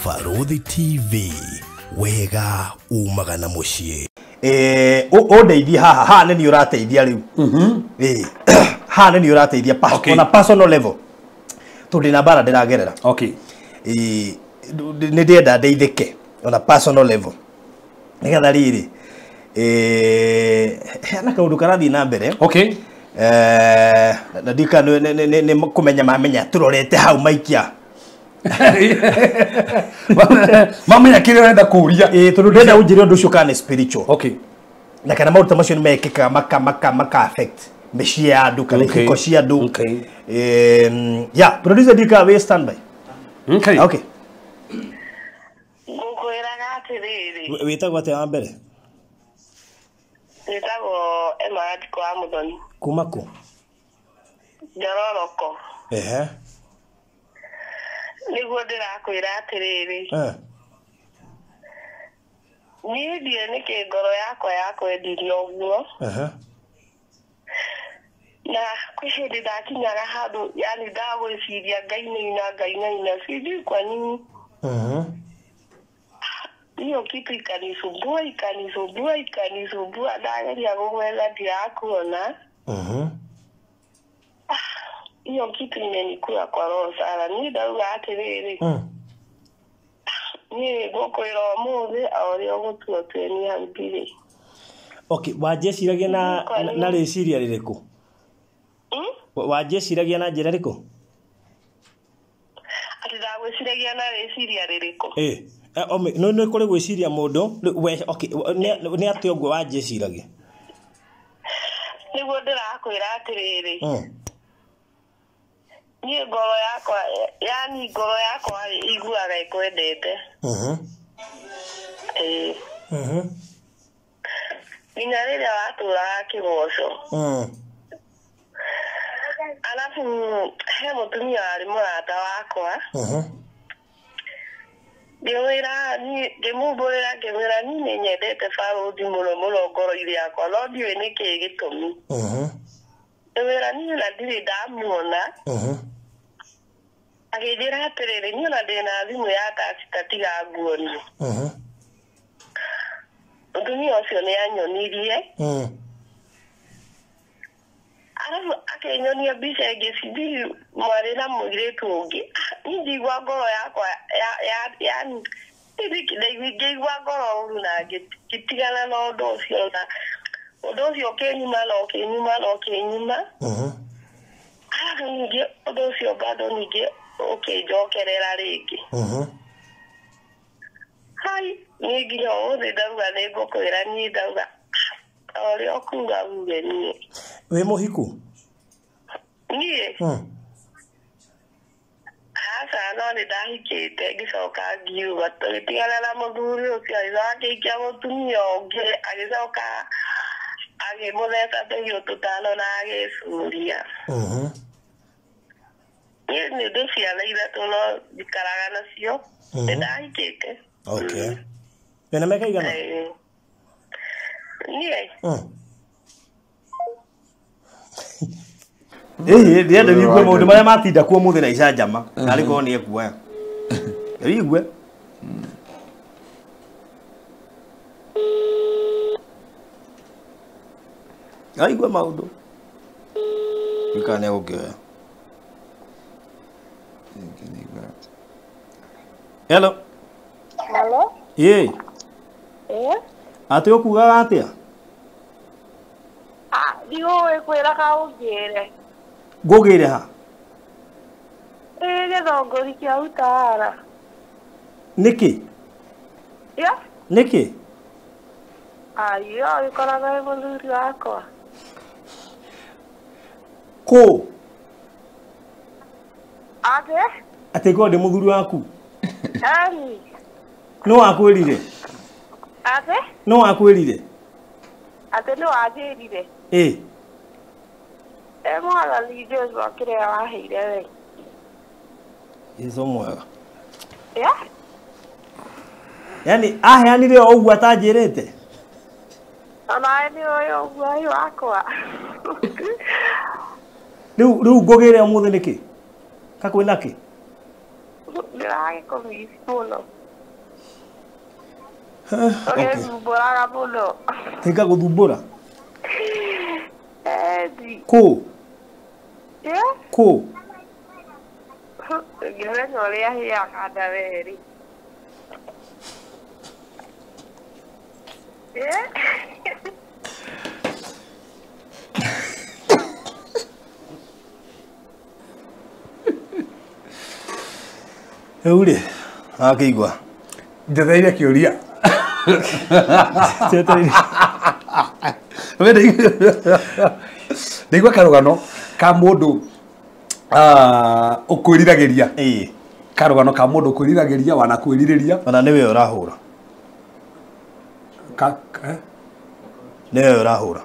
Farodhi TV, wega umagana mushie. Ndeithia haha nĩ ũrateithia rĩu. Haha nĩ ũrateithia on a personal level. Tondũ na bara ndĩragerera. Okay. Nĩ ndĩenda ndeithĩke on a personal level. Nĩgetha rĩrĩ hena kaũndũ karathiĩ na mbere. Okay. Na ndika nĩ kũmenya mamenya tũrorete hau maikia. Mamenya kĩrĩa ũrenda kũria. Tondũ ndĩrenda ũnjĩre ũndũ ũcio kana spiritual. Okay. Na kana maũndũ macio nĩ mekĩka maka affect mĩciĩ ya andũ kana ihiko cia andũ. Okay. Yeah, producer Dika, we stand by. Okay. Okay. Ngũkwĩraga atĩrĩrĩ. Wĩtagwo atĩa wa mbere? Wĩtagwo Emma Ndiko wa Mũthoni. Kuma kũ? Njororoko. Ehe. Nĩguo ndĩrakwĩra atĩrĩrĩ. Niĩ ndiĩ nĩkĩ ngoro yakwa yakwendirie ũguo. Na kwĩ hĩndĩ ndakinyaga handũ yani ndagwĩciria ngainaina sijui kwa nini. Hiyo kitu ikanisumbua ndageria kũmwetha ndirakuona. Hiyo kitu imenikua kwa roho sana. Niĩ ndauga atĩrĩrĩ. Niĩ ngũkwĩra ũmũthĩ o ũrĩa ũgũtua tueni hau mbirĩ. Okay, wanjeciragia na rĩciria rĩrĩkũ? Wanjeciragia na njĩra rĩrĩkũ? Atĩ ndagwĩciragia na rĩciria rĩrĩkũ? Nĩ kũrĩ gwĩciria mũndũ. Okay, nĩ atĩ ũguo wanjeciragia. Nĩguo ndĩrakwĩra atĩrĩrĩ. Niĩ ngoro yakwa iguaga ĩkwendete. Nginya rĩrĩa watũraga Kĩgoco. Alafu he mũtumia warĩ mũrata wakwa. Ngĩmũmbũrĩra ngĩmwĩra niĩ nĩ nyendete Farodhi mũno ngoro-inĩ yakwa no ndiũĩ nĩkĩĩ gĩtũmi. Ngĩmwĩra niĩ ona ndirĩ ndamuona. Agĩnjĩra atĩrĩrĩ niĩ ona ndĩna thimũ ya taxi tiga nguonie. Mũtumia ũcio nĩ anyonirie. Alafu akĩnyonia mbica ĩngĩ cindiri mwarĩ na mũirĩtu ũngĩ. Niĩ njigua ngoro yakwa yani ngĩigua ngoro ũru na ngĩtigana na ũndũ ũcio na ũndũ ũcio ũkĩnyuma. Alafu ningĩ ũndũ ũcio bado ningĩ ũkĩnjokerera rĩngĩ. Hai niĩ nginya ũmũthĩ ndauga nĩngũkwĩra niĩ ndauga o ũrĩa ũkuga uge niĩ. Wĩ mũhiku? Niĩ? Aca no nĩ ndahikĩte ngĩcoka ngiuga tũgĩtigana na mũthuri ũcio agĩcoka akĩhikia mũtumia ũngĩ agĩcoka agĩmũtheca tũhiũ tũtano na agĩcuria. Niĩ nĩ ndĩ ciana ithatũ no njikaraga nacio. Nĩ ndahikĩte. Okay. Wĩna mĩaka igana? Niĩ? Ndĩrenda wigue maũndũ marĩa matinda kuo mũthĩ na icanjama. Narĩ korwo nĩ ekuoya. Wigue. Aigue maũndũ. Wĩka nĩ egũkĩoya. Hello. Hello? Atĩ ũkugaga atĩa? Ndiũĩ kwĩra kaũngĩre. Ngũgĩre ha? Gĩthongori kĩa Utawala. Nĩkĩ? Nĩkĩ? Aiyo, gĩkoragwo wĩ mũthuri wakwa. Kũ? Atĩ ngoro ndĩ mũthuri waku? Nũ wakwĩrire? Nũ wakwĩrire? Atĩ nĩ wanjĩrire. Mwathani Jesũ kĩrĩa waheire we. Jesũ mwega. Yani aheanire o ũguo atanjĩrĩte? Onawe nĩ ũyũ ũguo wakwa. Rĩu ngũgĩre ũmũthĩ nĩkĩ? Kakwĩna kĩ? Ndirage kumisi muno. Okay. Mburaga muno. Tika guthumbura. Di. Ku. Ku. Ngĩmenya ũrĩa hĩaga ndaweri. Eure. Akĩigua. Njeteire kĩũria. Ndaigua karũgano ka mũndũ ũkwĩriragĩria. Karũgano ka mũndũ ũkwĩriragĩria wanakwĩrirĩria. Ona nĩwe ũrahũra. Nĩwe ũrahũra.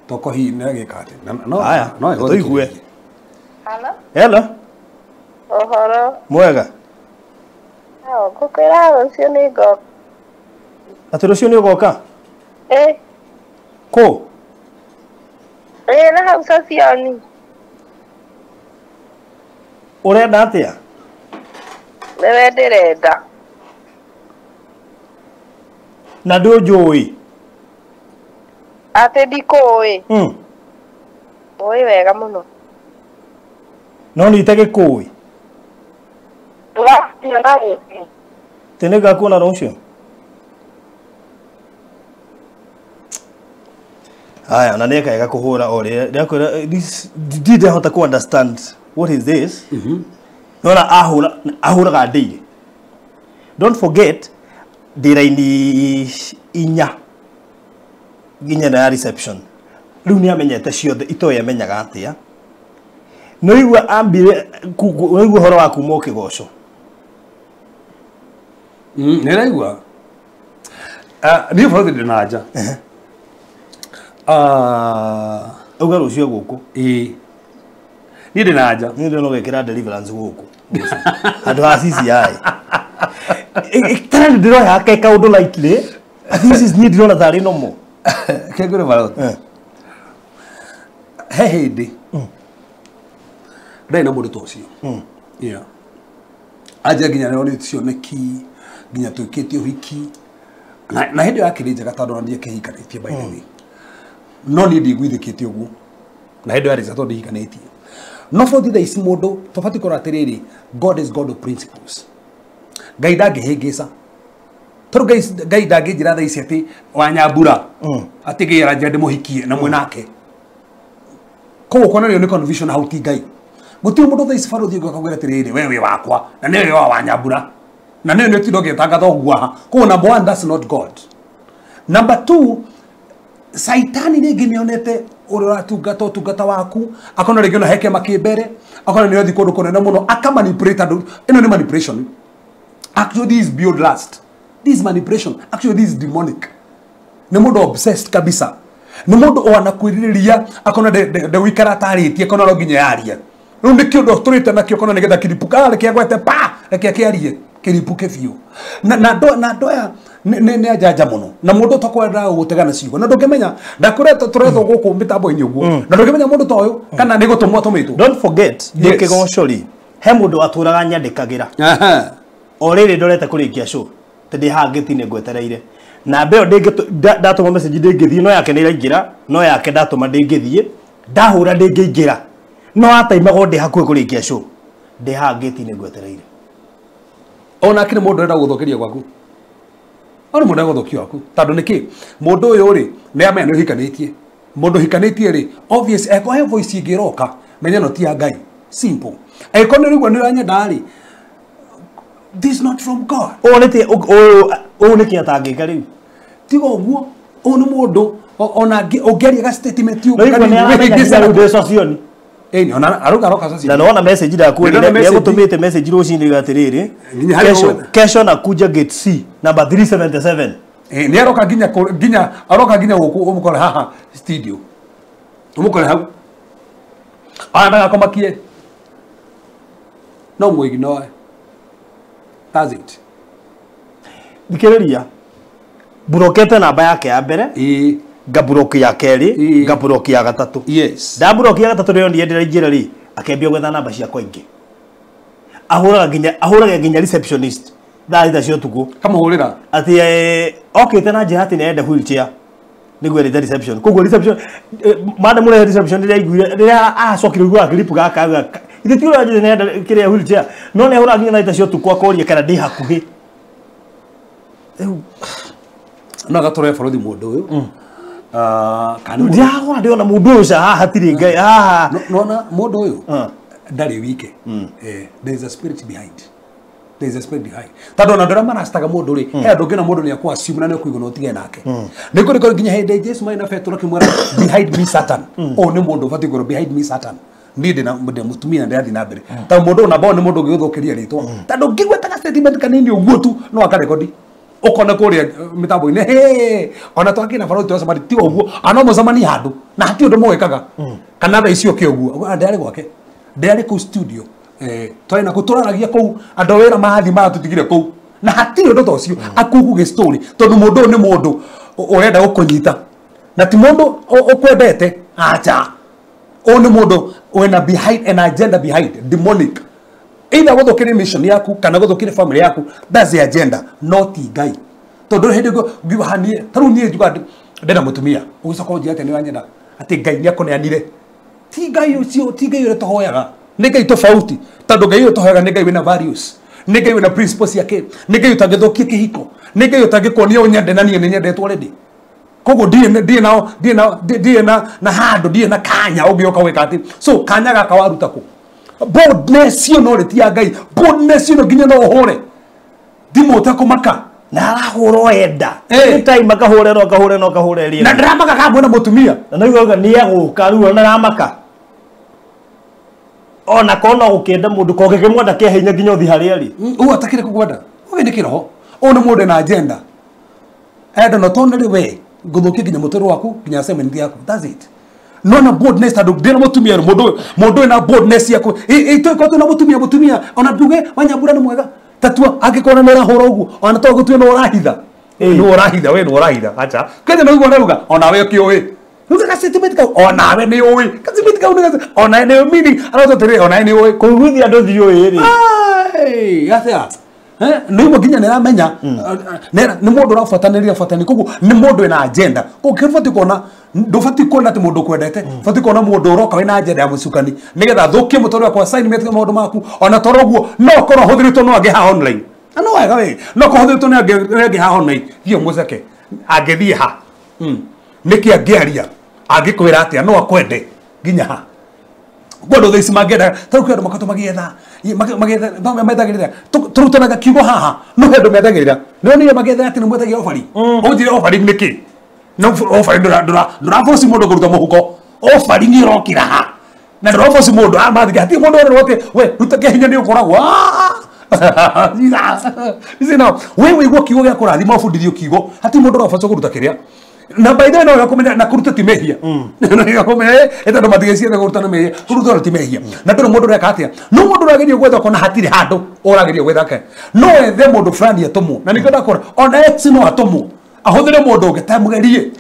Toko hii nĩagĩka atĩ. No. Aya, no tũigue. Hello? Hello. Ũhoro? Mwega. Ngũkwĩra rũciũ nĩngoka. Atĩ rũciũ nĩũgoka? Kũ? Na hau Sosioni. Ũrenda atĩa? Nĩwe ndĩrenda. Na ndũnjũĩ? Atĩ ndikũĩ. Ũĩ wega mũno. No nĩ itegĩkũĩ? Tũrakiona rũciũ. Tĩ nĩngakuona rũciũ? Aya, na nĩekega kũhũra o rĩrĩa ndĩrakwĩra ndihota ku understand what is this. Nona ahũraga daily. Don't forget ndĩraini inya nginya na reception. Rĩu nĩamenyete ciothe itoĩ amenyaga atĩa. Noigua ambire noigua ũhoro wa kuma ũkĩgoco. Nĩraigua. Niĩ bũrũri ndĩ na nja. Auga rũciũ gũkũ. Niĩ ndĩ na nja. Niĩ ndĩrona ũgĩkĩra deliverance gũkũ. Andũ ha CCI. Tara ndĩroya akeka ũndũ lightly. This is niĩ ndĩrona tarĩ normal. Kengũrĩ baroti. He hĩndĩ. Ndarĩ na mũndũ ta ũcio. Anja nginya nĩ cioneki nginya twĩkĩte ũhiki. Na hĩndĩ ĩyo yakĩrĩ njega tondũ nĩ kĩhikanĩtie by the way. No niĩ ndigwithĩkĩte ũguo. Na hĩndĩ ĩyo yarĩ tondũ ndihikanĩtie. No bũrũri thaa ici mũndũ tũbatiĩ kũrora atĩrĩrĩ, God is God of principles. Ngai ndangĩhĩngĩca. Tondũ Ngai ndangĩnjĩra thaa ici atĩ Wanyambura atĩ gĩra njĩra ndĩmũhikie na mwenake. Koguo kuonanio nĩ confusion hau ti Ngai. Gũtirĩ mũndũ thaa ici bũrũri ũngĩ akaugĩra atĩrĩrĩ we wĩ wakwa na nĩwe wa Wanyambura. Na nĩwe nĩũtinda ũgĩtangatha ũguo haha. Koguo number one, that's not God. Number two, Saitani nĩngĩ nĩonete ũrĩa ũratungata ũtungata waku, akona rĩngĩ ona heke makĩmbere, akona nĩothi kũndũ kũnene mũno, akamanipulate andũ. Ĩno nĩ manipulation. Actually, this is beyond lust. This is manipulation. Actually, this is demonic. Nĩ mũndũ obsessed kabisa. Nĩ mũndũ wanakwĩrirĩria, akona ndegũikara atarĩtie, akona no nginya yarie. Rĩu nĩ kĩũndũ tũrĩte nakĩo, akona nĩgetha kĩripuka reke agwete pa, reke kĩarie, kĩripuke biũ. Na andũ aya nĩ ajanja mũno. Na mũndũ ũtakwenda gũtega na ciugo. Na ndũngĩmenya ndakoretwo tũrethwo gũkũ mĩtambo-inĩ ũguo. Na ndũngĩmenya mũndũ ta ũyũ kana nĩ gũtũmwo atũmĩtwo. Don't forget, ndĩ kĩgocori. He mũndũ atũraga nyandĩkagĩra. O rĩrĩ ndorete kũrĩkia show. Tondĩ haha ngĩti-inĩ ngwetereire. Na mbeo ndatũma message ndĩngĩthiĩ, no yake nĩiraingĩra, no yake ndatũma ndĩngĩthiĩ. Ndahũra ndĩngĩingĩra. No ataimaga ndĩ hakuhĩ kũrĩkia show. Ndĩ haha ngĩti-inĩ ngwetereire. Ona akĩrĩ mũndũ ũrenda gũthũkĩria gwaku. Ona mũndũ egũthũkia waku. Tondũ nĩkĩ? Mũndũ ũyũ rĩ, nĩ amenya nĩ ũhikanĩtie. Mũndũ hikanĩtie rĩ, obvious he voice ĩngĩroka, menya no ti ya Ngai. Simple. Eko nĩ rĩgwa nĩ ũranyenda rĩ. This is not from God. Ũũ nĩkĩ atangĩka rĩu? Tiga ũguo, ũũ nĩ mũndũ ona ũngĩaria ga statement ũguo kanini Sosioni. Ona aroka sasa. Na naona message ndakuona nĩ egũtũmĩte message rũcinĩ gatirĩrĩ. Kesho nakuja gate C number 377. Nĩ aroka nginya aroka nginya gũkũ ũmũkore haha studio. Ũmũkore hau. Anaga komakie. No mu ignore. That's it. Thikĩrĩria. Burokete namba yake ya mbere. Ngabroki ya kerĩ, ngabroki ya gatatũ. Yes. Ndabroki ya gatatũ rĩo ndiye ndĩraingĩra rĩ, akĩambia gwetha namba ciakwa ingĩ. ahuraga nginya receptionist thaa ita cio tuku Kamuhurira. ati okite na njira ati nenda wheelchair niguo ri reception koguo reception madam ule reception riria acokire gwa clip gaka ithe ti uraje nenda kiria wheelchair no ne ahuraga nginya thaa ita cio tuku akoria kana ndi hakuhi No gatore borothi mundu uyu kana ndiagora ndiona mundu uyu haha tiri ngai haha no mundu uyu ndari wike there is a spirit behind. There is a spirit behind. Tado na ndora marastaga mundu ri he andu ngina mundu ni akwa assume na ne kuigo no tige nake niko riko nginya hende Jesu mai na Petro kimwera behind me Satan o ni mundu fati goro behind me Satan ndinde na mutumia ndathi na mbere ta mundu na bona mundu ngithukiriya ritwa tado ngigwetaga statement kanini uguo tu no akarekodi ukona kuria mitambo ine ona twakina baro tu samari ti uguo ano muzamani handu na hati undu mwekaga kana tha icio ke uguo ndari gwake ndari ku studio twaina kuturaragia kou andu wira mathi matutigire kou na hati undu tocio akugu ge story tondu mundu ni mundu urenda gukunyita na ti mundu ukwendete acha oni mundu wena behind an agenda behind demonic either guthukire mission yaku kana guthukire family yaku that's the agenda not guy tondu hindi ngibahanie taru nie juga ndena mutumia ugicoka njia ati ni wanyenda ati ngai ni akuneanire ti ngai ucio ti ngai ure tohoyaga ni ngai tofauti tondu ngai ure tohoyaga ni ngai wina values ni ngai wina principles yake ni ngai utangithukia kihiko ni ngai utangikuonia unyende na nie ni nyendetwo already kogo die na handu die na kanya ugioka weka ati so kanya gaka waruta ku boldness yo no retia ngai boldness yo nginya no hore dimo takumaka na arahuro enda time akahore ri na drama kaka bona mutumia na niguo ni aguka riu na ramaka ona kona ukenda mundu kokeke mwenda ke hinya nginya uthi haria ri u atakire kugwenda ugende kiroho ona mundu na agenda enda no tonere we guthukia nginya mutero waku nginya semendi yaku that's it no na boldness tadu ndina mutumia mundu na boldness yako ito ko na mutumia ona nduge wanyabura ni mwega tatua agikona nera horo ugu ona to gutue no rahitha no rahitha we no rahitha acha kende no ugu naruga ona we kioi nuka kasetimet ka ona we ni oi kasetimet ka ona ni meaning ara tere ona ni oi kuguthi andu thioi ri ai atia ni muginya nera menya nera ni mundu rafataniria fatani kugu ni mundu ina agenda ukifati kona ndufati kona ti mundu kwendete fati kona mundu uroka wina agenda ya musukani nigetha thukie mutoro kwa assignment maundu maku ona toroguo no korwo huthiritwo no age ha online ano wega we no ko huthiritwo no age ha online hiyo muceke angethie ha niki angiaria angikwira atia no akwende nginya ha godo thisi magenda tarukia andu makatu magietha methagirira turutanaga kiugo haha no hendu methagirira no ni magetha ati ni mwethagia ofari ujire ofari niki no ofari ndura force mundu kuruta muhuko ofari ni rokira ha na ndura force mundu amathige ati mundu wote we rutake hinya ni ukoragwo zina wewe igwo kiugo gya kurathima ofundithio kiugo ati mundu rofacho kuruta kiria na by the way no yakomenya na kuruta timehia no yakomenya eta ndo matigeci na kuruta na mehia kuruta timehia na ndo mundu reka atia no mundu ragerio gwetha kona hatiri handu uragerio gwetha ke no ethe mundu fulani atomo na nikenda kora ona ex no atomo ahuthire mundu ngetamugerie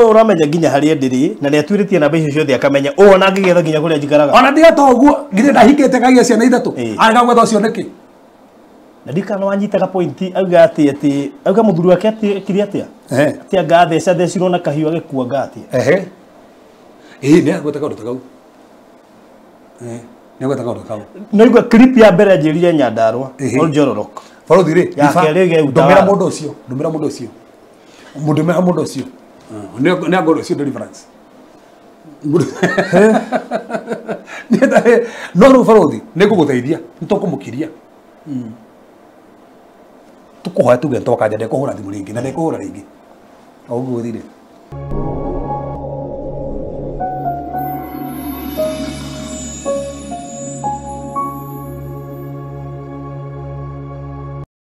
uramenya nginya haria ndiri na ni atwiritie na mbeca ciothe akamenya ona ngigetha nginya kuria njikaraga ona ndiga toguo ngire ndahikite kagia ciana ithatu aga gwetha ucio niki na ndikana wanyitaga point auga ati auga muthuri wake ati kiri atia ati anga thecirwo na kahiu agikua ngati ni agwetaka undu takau ni agwetaka undu takau no igwa clip ya mbere njirire Nyandarua Oljororok borothi ri ya kerege ndumira mundu ucio ni agoro ucio deliverance no ru borothi ni guguteithia nitokumukiria tukuhoya tuge ntoka njende kuhura thimu ringi na ndikuhura ringi oguo thire